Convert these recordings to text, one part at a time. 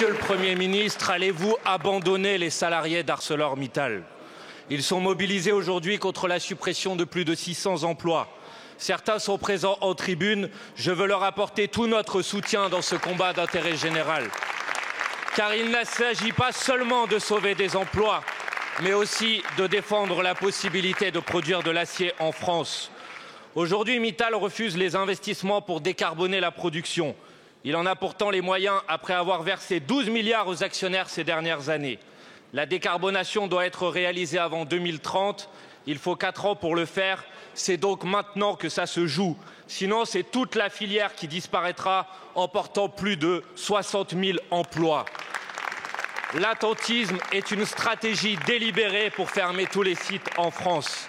Monsieur le Premier ministre, allez-vous abandonner les salariés d'ArcelorMittal? Ils sont mobilisés aujourd'hui contre la suppression de plus de 600 emplois. Certains sont présents en tribune. Je veux leur apporter tout notre soutien dans ce combat d'intérêt général. Car il ne s'agit pas seulement de sauver des emplois, mais aussi de défendre la possibilité de produire de l'acier en France. Aujourd'hui, Mittal refuse les investissements pour décarboner la production. Il en a pourtant les moyens après avoir versé 12 milliards aux actionnaires ces dernières années. La décarbonation doit être réalisée avant 2030. Il faut 4 ans pour le faire. C'est donc maintenant que ça se joue. Sinon, c'est toute la filière qui disparaîtra, emportant plus de 60 000 emplois. L'attentisme est une stratégie délibérée pour fermer tous les sites en France.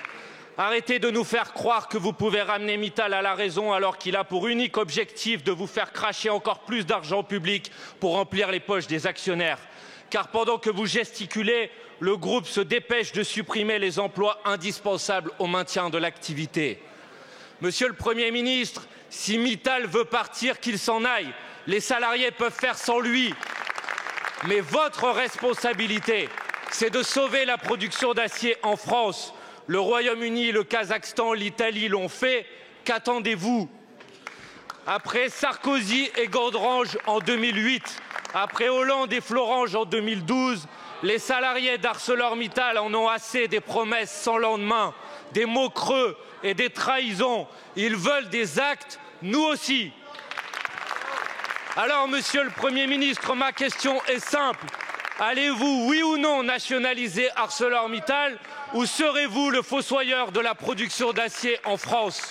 Arrêtez de nous faire croire que vous pouvez ramener Mittal à la raison alors qu'il a pour unique objectif de vous faire cracher encore plus d'argent public pour remplir les poches des actionnaires. Car pendant que vous gesticulez, le groupe se dépêche de supprimer les emplois indispensables au maintien de l'activité. Monsieur le Premier ministre, si Mittal veut partir, qu'il s'en aille. Les salariés peuvent faire sans lui. Mais votre responsabilité, c'est de sauver la production d'acier en France. Le Royaume-Uni, le Kazakhstan, l'Italie l'ont fait. Qu'attendez-vous? Après Sarkozy et Gandrange en 2008, après Hollande et Florange en 2012, les salariés d'ArcelorMittal en ont assez des promesses sans lendemain, des mots creux et des trahisons. Ils veulent des actes, nous aussi. Alors, Monsieur le Premier ministre, ma question est simple. Allez-vous, oui ou non, nationaliser ArcelorMittal ou serez-vous le fossoyeur de la production d'acier en France?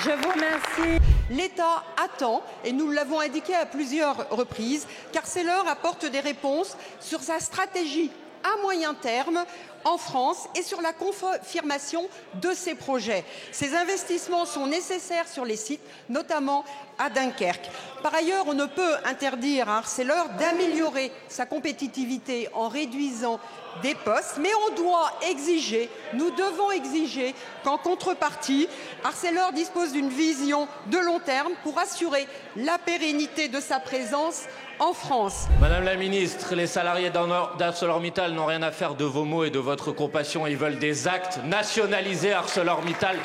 Je vous remercie. L'État attend, et nous l'avons indiqué à plusieurs reprises, qu'Arcelor apporte des réponses sur sa stratégie à moyen terme en France et sur la confirmation de ces projets. Ces investissements sont nécessaires sur les sites, notamment à Dunkerque. Par ailleurs, on ne peut interdire à Arcelor d'améliorer sa compétitivité en réduisant des postes, mais on doit exiger, nous devons exiger qu'en contrepartie, Arcelor dispose d'une vision de long terme pour assurer la pérennité de sa présence en France. Madame la ministre, les salariés d'ArcelorMittal n'ont rien à faire de vos mots et de votre compassion. Ils veulent des actes. Nationaliser ArcelorMittal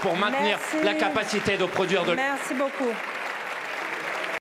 pour maintenir la capacité de produire de... Merci beaucoup.